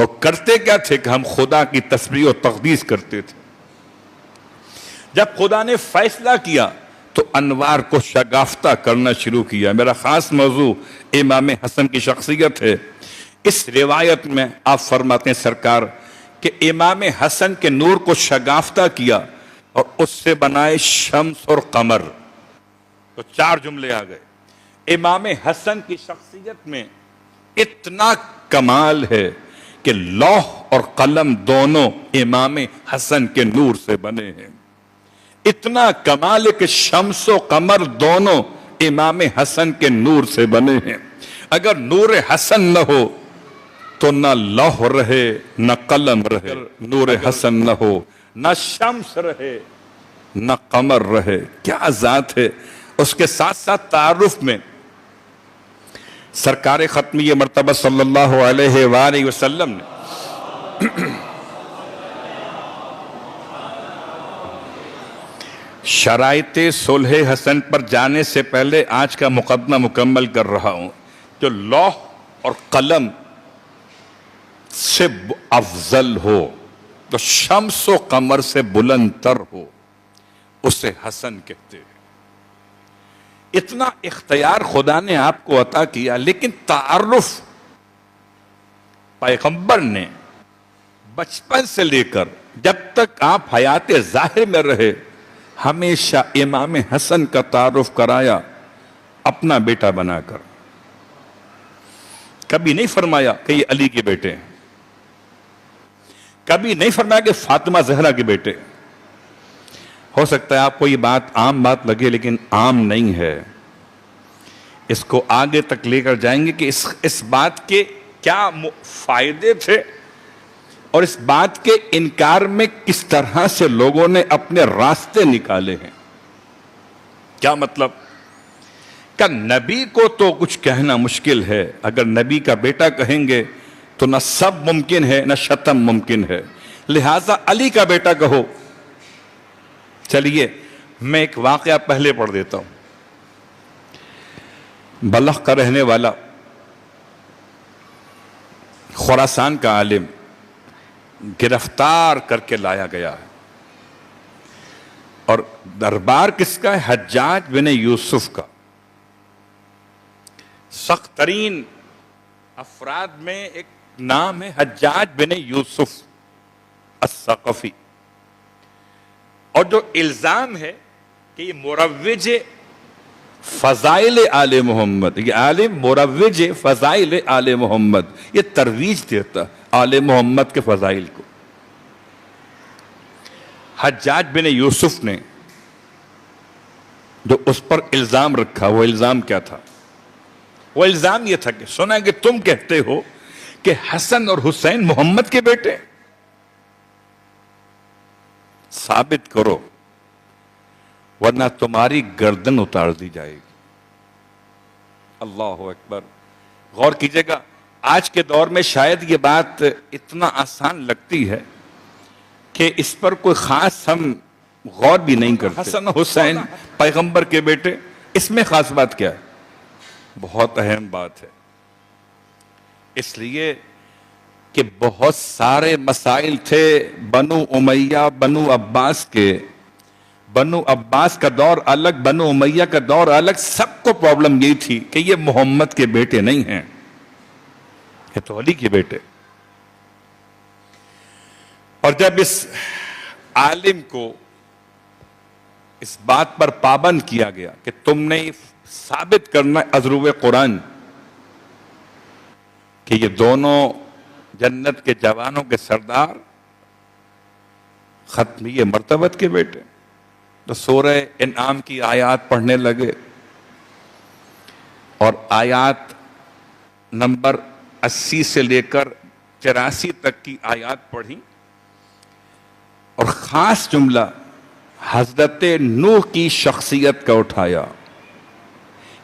تو کرتے کیا تھے کہ ہم خدا کی تسبیح و تقدیس کرتے تھے. جب خدا نے فیصلہ کیا تو انوار کو شگافتہ کرنا شروع کیا. میرا خاص موضوع امام حسن کی شخصیت ہے. اس روایت میں آپ فرماتے ہیں سرکار کہ امام حسن کے نور کو شگافتہ کیا اور اس سے بنائے شمس اور قمر. تو 4 جملے آ گئے. امام حسن کی شخصیت میں اتنا کمال ہے کہ لوح اور قلم دونوں امام حسن کے نور سے بنے ہیں. اتنا کمال ہے کہ شمس و قمر دونوں امام حسن کے نور سے بنے ہیں. اگر نور حسن نہ ہو تو نہ لوح رہے نہ قلم رہے. نور حسن نہ ہو نہ شمس رہے نہ قمر رہے. کیا ذات ہے. اس کے ساتھ ساتھ تعارف میں سرکار ختمی مرتبہ صلی اللہ علیہ وآلہ وسلم نے شرائط صلح حسن پر جانے سے پہلے آج کا مقدمہ مکمل کر رہا ہوں. جو لوح اور قلم سے افضل ہو تو شمس و قمر سے بلند تر ہو اسے حسن کہتے ہیں. اتنا اختیار خدا نے آپ کو عطا کیا. لیکن تعارف پیغمبر نے بچپن سے لے کر جب تک آپ حیات ظاہر میں رہے ہمیشہ امام حسن کا تعارف کرایا اپنا بیٹا بنا کر. کبھی نہیں فرمایا کہ یہ علی کے بیٹے ہیں. کبھی نہیں فرمایا کہ فاطمہ زہرا کے بیٹے. ہو سکتا ہے آپ کو یہ بات عام بات لگے لیکن عام نہیں ہے. اس کو آگے تک لے کر جائیں گے کہ اس بات کے کیا فائدے تھے اور اس بات کے انکار میں کس طرح سے لوگوں نے اپنے راستے نکالے ہیں. کیا مطلب کہ نبی کو تو کچھ کہنا مشکل ہے. اگر نبی کا بیٹا کہیں گے تو نہ سب ممکن ہے نہ شتم ممکن ہے. لہذا علی کا بیٹا کہو. چلیے میں ایک واقعہ پہلے پڑھ دیتا ہوں. بلخ کا رہنے والا خراسان کا عالم گرفتار کر کے لایا گیا ہے اور دربار کس کا ہے؟ حجاج بن یوسف کا. سخت ترین افراد میں ایک نام ہے حجاج بن یوسف الثقفی. اور جو الزام ہے کہ یہ مروج فضائل آل محمد، یہ عالم مروج فضائل آل محمد، یہ ترویج دیتا آل محمد کے فضائل کو. حجاج بن یوسف نے جو اس پر الزام رکھا وہ الزام کیا تھا؟ وہ الزام یہ تھا کہ سنا کہ تم کہتے ہو کہ حسن اور حسین محمد کے بیٹے. ثابت کرو ورنہ تمہاری گردن اتار دی جائے گی. اللہ اکبر. غور کیجئے گا آج کے دور میں شاید یہ بات اتنا آسان لگتی ہے کہ اس پر کوئی خاص ہم غور بھی نہیں کرتے. حسن حسین پیغمبر کے بیٹے، اس میں خاص بات کیا ہے؟ بہت اہم بات ہے. اس لیے کہ بہت سارے مسائل تھے بنو امیہ بنو عباس کے. بنو عباس کا دور الگ، بنو امیہ کا دور الگ. سب کو پرابلم یہی تھی کہ یہ محمد کے بیٹے نہیں ہیں، یہ تو علی کے بیٹے. اور جب اس عالم کو اس بات پر پابند کیا گیا کہ تم نے ثابت کرنا ازروِ قرآن کہ یہ دونوں جنت کے جوانوں کے سردار ختمی مرتبت کے بیٹے، تو سورہ انعام کی آیات پڑھنے لگے اور آیات نمبر 80 سے لے کر 84 تک کی آیات پڑھی. اور خاص جملہ حضرت نوح کی شخصیت کا اٹھایا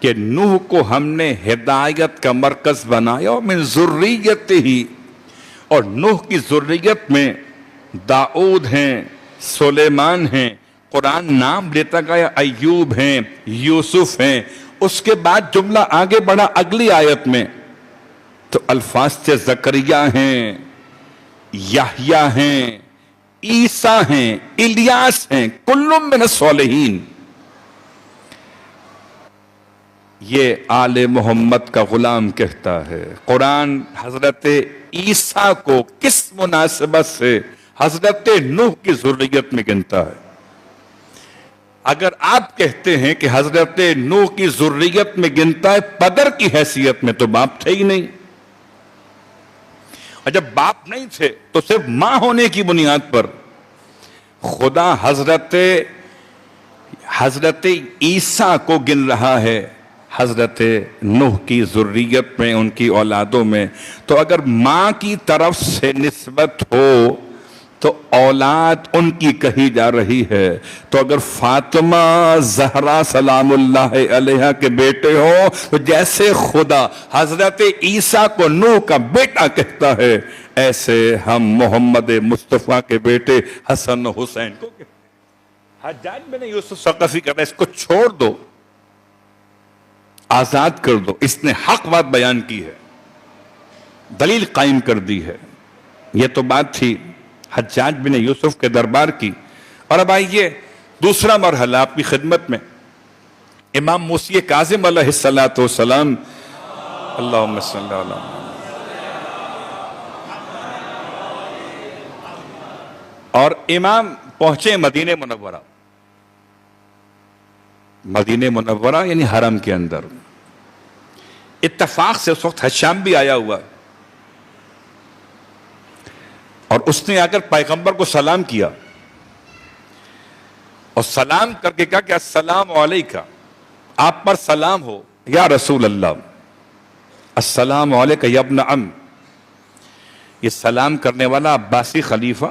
کہ نوح کو ہم نے ہدایت کا مرکز بنایا من ذریت ہی. اور نوح کی ذریت میں داؤد ہیں، سلیمان ہیں، قرآن نام لیتا گیا، ایوب ہیں، یوسف ہیں. اس کے بعد جملہ آگے بڑھا اگلی آیت میں تو الفاظ سے زکریا ہیں، یحییٰ ہیں، عیسیٰ ہیں، الیاس ہیں، کل من الصالحین. یہ آل محمد کا غلام کہتا ہے. قرآن حضرت عیسیٰ کو کس مناسبت سے حضرت نوح کی ذریت میں گنتا ہے؟ اگر آپ کہتے ہیں کہ حضرت نوح کی ذریت میں گنتا ہے پدر کی حیثیت میں، تو باپ تھے ہی نہیں. اور جب باپ نہیں تھے تو صرف ماں ہونے کی بنیاد پر خدا حضرت عیسیٰ کو گن رہا ہے حضرت نوح کی ذریت میں، ان کی اولادوں میں. تو اگر ماں کی طرف سے نسبت ہو تو اولاد ان کی کہی جا رہی ہے. تو اگر فاطمہ زہرا سلام اللہ علیہا کے بیٹے ہو تو جیسے خدا حضرت عیسیٰ کو نوح کا بیٹا کہتا ہے، ایسے ہم محمد مصطفیٰ کے بیٹے حسن و حسین کو کہتے ہیں. حجاج بن یوسف ثقفی کہتا ہے اس کو چھوڑ دو، آزاد کر دو. اس نے حق بات بیان کی ہے، دلیل قائم کر دی ہے. یہ تو بات تھی حجاج بن یوسف کے دربار کی. اور اب آئیے دوسرا مرحلہ آپ کی خدمت میں. امام موسی کاظم علیہ السلام، اللہم صلی اللہ علیہ، اور امام پہنچے مدینہ منورہ. مدینہ منورہ یعنی حرم کے اندر. اتفاق سے اس وقت حشام بھی آیا ہوا، اور اس نے آ کر پیغمبر کو سلام کیا، اور سلام کر کے کہا کہ السلام علیکہ، آپ پر سلام ہو یا رسول اللہ. السلام علیکہ یا ابن عم. یہ سلام کرنے والا عباسی خلیفہ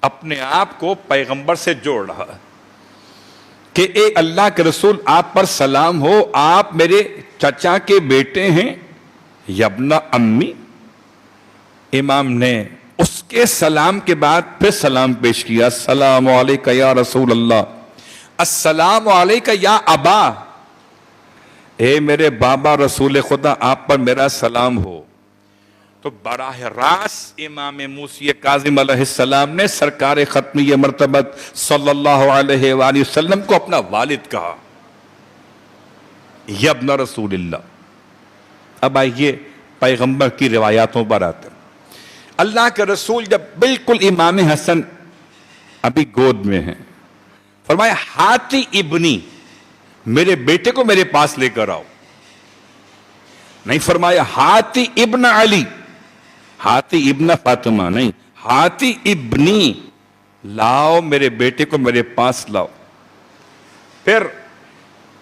اپنے آپ کو پیغمبر سے جوڑ رہا ہے کہ اے اللہ کے رسول، آپ پر سلام ہو، آپ میرے چچا کے بیٹے ہیں یا ابن امی. امام نے اس کے سلام کے بعد پھر سلام پیش کیا، السلام علیکہ یا رسول اللہ، السلام علیکہ یا ابا، اے میرے بابا رسول خدا، آپ پر میرا سلام ہو. تو براہ راست امام موسی کاظم علیہ السلام نے سرکار ختمیہ مرتبت صلی اللہ علیہ وآلہ وسلم کو اپنا والد کہا، یا ابن رسول اللہ. اب آئیے پیغمبر کی روایاتوں پر آتے ہیں. اللہ کے رسول جب بالکل امام حسن ابھی گود میں ہیں، فرمایا ہاتی ابنی، میرے بیٹے کو میرے پاس لے کر آؤ. نہیں فرمایا ہاتی ابن علی، ہاتی ابن فاطمہ نہیں، ہاتی ابنی، لاؤ میرے بیٹے کو میرے پاس لاؤ. پھر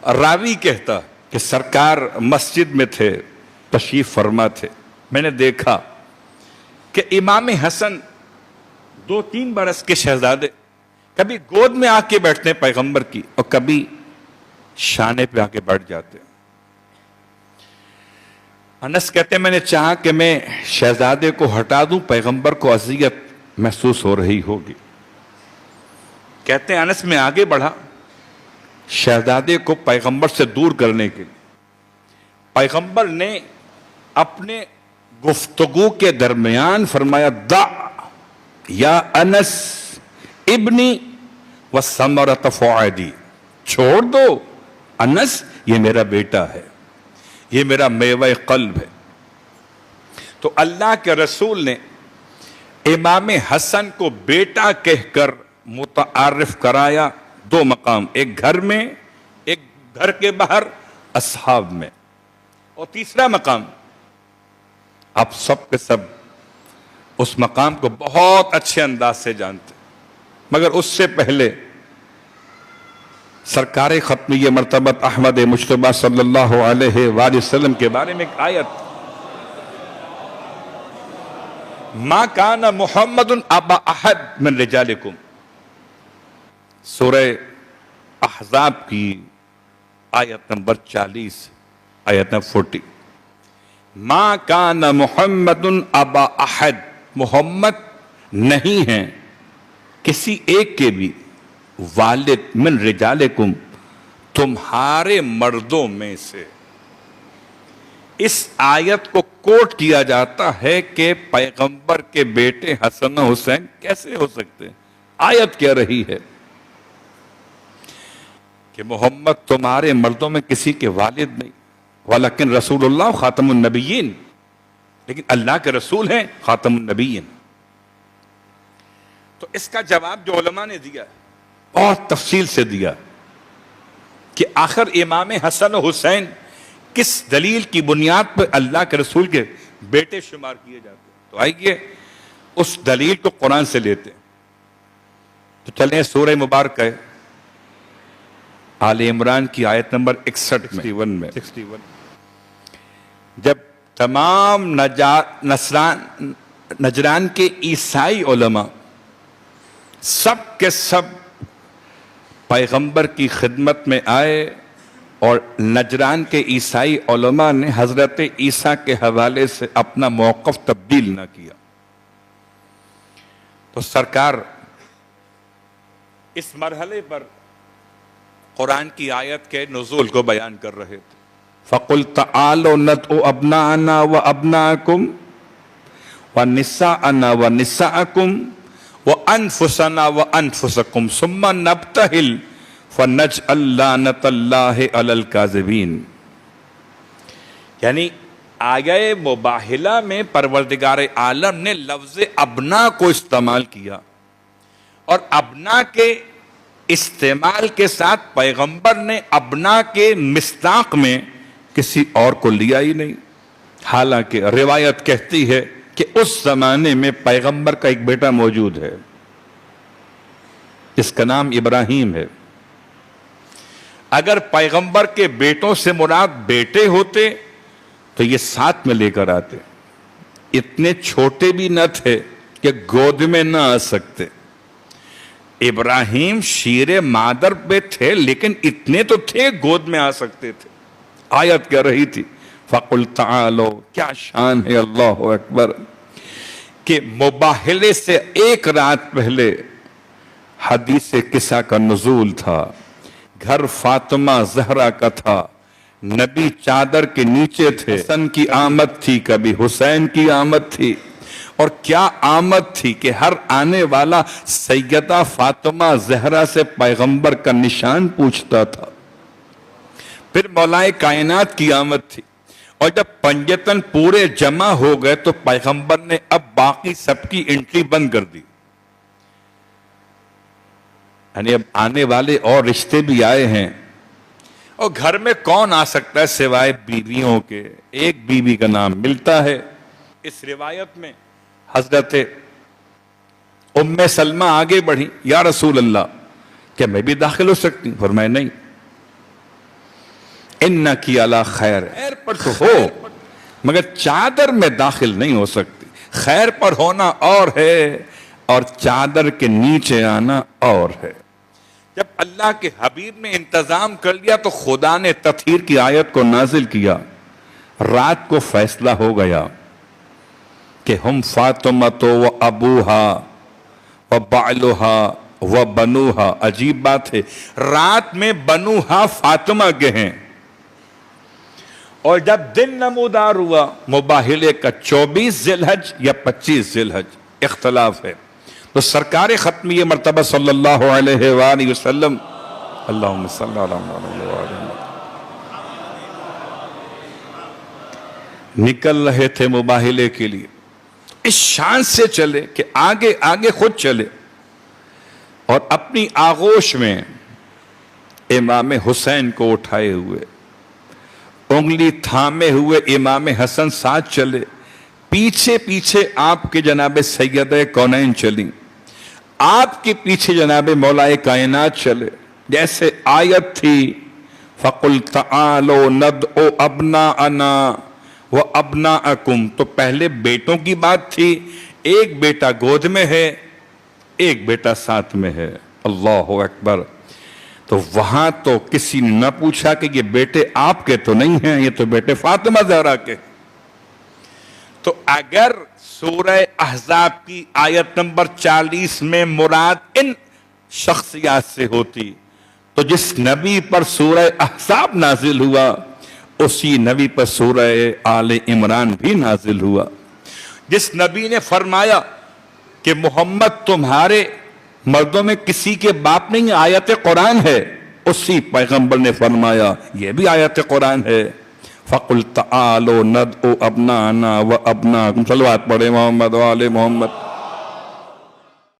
راوی کہتا کہ سرکار مسجد میں تھے، تشریف فرما تھے، میں نے دیکھا کہ امام حسن 2-3 برس کے شہزادے کبھی گود میں آ کے بیٹھتے ہیں پیغمبر کی، اور کبھی شانے پہ آ کے بیٹھ جاتے ہیں. انس کہتے ہیں میں نے چاہا کہ میں شہزادے کو ہٹا دوں، پیغمبر کو اذیت محسوس ہو رہی ہوگی. کہتے ہیں انس میں آگے بڑھا شہزادے کو پیغمبر سے دور کرنے کے لیے. پیغمبر نے اپنے گفتگو کے درمیان فرمایا دع یا انس ابنی وثمرۃ فؤادی، چھوڑ دو انس، یہ میرا بیٹا ہے، یہ میرا میوہ قلب ہے. تو اللہ کے رسول نے امام حسن کو بیٹا کہہ کر متعارف کرایا 2 مقام، ایک گھر میں، ایک گھر کے باہر اصحاب میں، اور تیسرا مقام آپ سب کے سب اس مقام کو بہت اچھے انداز سے جانتے. مگر اس سے پہلے سرکار ختمیہ مرتبت احمد مجتبیٰ صلی اللہ علیہ وآلہ وسلم کے بارے میں ایک آیت، ما کان محمد ابا احد من رجالکم، سورہ احزاب کی آیت نمبر 40، آیت نمبر 40. ما کان محمد ابا احد، محمد نہیں ہیں کسی ایک کے بھی والد من رجالکم، تمہارے مردوں میں سے. اس آیت کو کوٹ کیا جاتا ہے کہ پیغمبر کے بیٹے حسن و حسین کیسے ہو سکتے ہیں؟ آیت کہہ رہی ہے کہ محمد تمہارے مردوں میں کسی کے والد نہیں، ولیکن رسول اللہ خاتم النبیین، لیکن اللہ کے رسول ہیں خاتم النبیین۔ تو اس کا جواب جو علماء نے دیا بہت تفصیل سے دیا کہ آخر امام حسن و حسین کس دلیل کی بنیاد پر اللہ کے رسول کے بیٹے شمار کیے جاتے ہیں؟ تو آئیے اس دلیل کو قرآن سے لیتے ہیں۔ تو چلیں سورہ مبارک ہے آل عمران کی آیت نمبر 61 میں جب تمام نجران کے عیسائی علماء سب کے سب پیغمبر کی خدمت میں آئے اور نجران کے عیسائی علماء نے حضرت عیسیٰ کے حوالے سے اپنا موقف تبدیل نہ کیا، تو سرکار اس مرحلے پر قرآن کی آیت کے نزول کو بیان کر رہے تھے۔ فَقُلْ تَعَالَوْا نَدْعُ أَبْنَاءَنَا وَأَبْنَاءَكُمْ وَنِسَاءَنَا وَنِسَاءَكُمْ وَأَنفُسَنَا وَأَنفُسَكُمْ ثُمَّ نَبْتَهِلْ فَنَجْعَلْ لَعْنَةَ اللَّهِ عَلَى الْكَاذِبِينَ۔ یعنی آیہ مباہلہ میں پروردگار عالم نے لفظ ابنا کو استعمال کیا، اور ابنا کے استعمال کے ساتھ پیغمبر نے ابنا کے مصداق میں کسی اور کو لیا ہی نہیں، حالانکہ روایت کہتی ہے کہ اس زمانے میں پیغمبر کا ایک بیٹا موجود ہے جس کا نام ابراہیم ہے۔ اگر پیغمبر کے بیٹوں سے مراد بیٹے ہوتے تو یہ ساتھ میں لے کر آتے، اتنے چھوٹے بھی نہ تھے کہ گود میں نہ آ سکتے۔ ابراہیم شیر مادر پہ تھے لیکن اتنے تو تھے گود میں آ سکتے تھے۔ آیت کہہ رہی تھی فَقُلْ تَعَالَوْا، کیا شان ہے، اللہ اکبر، کہ مباہلے سے ایک رات پہلے حدیث قصہ کا نزول تھا، گھر فاطمہ زہرا کا تھا، نبی چادر کے نیچے تھے، حسن کی آمد تھی، کبھی حسین کی آمد تھی، اور کیا آمد تھی کہ ہر آنے والا سیدہ فاطمہ زہرا سے پیغمبر کا نشان پوچھتا تھا۔ پھر مولائے کائنات کی آمد تھی، اور جب پنجتن پورے جمع ہو گئے تو پیغمبر نے اب باقی سب کی انٹری بند کر دی، یعنی اب آنے والے اور رشتے بھی آئے ہیں، اور گھر میں کون آ سکتا ہے سوائے بیویوں کے؟ ایک بیوی کا نام ملتا ہے اس روایت میں۔ حضرت ام سلمہ آگے بڑھی، یا رسول اللہ کیا میں بھی داخل ہو سکتی ہوں؟ فرمایا نہیں، انکی علی خیر، خیر پر تو ہو مگر چادر میں داخل نہیں ہو سکتی۔ خیر پر ہونا اور ہے اور چادر کے نیچے آنا اور ہے۔ جب اللہ کے حبیب نے انتظام کر لیا تو خدا نے تطہیر کی آیت کو نازل کیا، رات کو فیصلہ ہو گیا کہ ہم فاطمہ و ابوہا و بعلہا و بنوہا۔ عجیب بات ہے، رات میں بنوہا فاطمہ کے ہیں، اور جب دن نمودار ہوا مباہلے کا 24 ذی الحج یا 25 ذی الحج، اختلاف ہے، تو سرکار ختمیہ مرتبہ صلی اللہ علیہ وآلہ وسلم، اللہم صلی اللہ علیہ وآلہ، نکل رہے تھے مباہلے کے لیے، اس شان سے چلے کہ آگے آگے خود چلے، اور اپنی آغوش میں امام حسین کو اٹھائے ہوئے، انگلی تھامے ہوئے امام حسن ساتھ چلے، پیچھے پیچھے آپ کے جناب سیدہ کونین چلیں، آپ کے پیچھے جناب مولائے کائنات چلے، جیسے آیت تھی فَقُلْ تَعَالَوْا نَدْعُ أَبْنَاءَنَا وَأَبْنَاءَكُمْ، تو پہلے بیٹوں کی بات تھی، ایک بیٹا گود میں ہے، ایک بیٹا ساتھ میں ہے، اللہ اکبر۔ تو وہاں تو کسی نے نہ پوچھا کہ یہ بیٹے آپ کے تو نہیں ہیں، یہ تو بیٹے فاطمہ زہرا کے۔ تو اگر سورہ احزاب کی آیت نمبر 40 میں مراد ان شخصیات سے ہوتی تو جس نبی پر سورہ احزاب نازل ہوا اسی نبی پر سورہ آل عمران بھی نازل ہوا. جس نبی نے فرمایا کہ محمد تمہارے مردوں میں کسی کے باپ نہیں، آیت قرآن ہے، اسی پیغمبر نے فرمایا یہ بھی آیت قرآن ہے. فَقُلْ تَعَالُوا نَدْعُ أَبْنَاءَنَا وَأَبْنَاءَكُمْ. صلوات پڑھے محمد وآل محمد.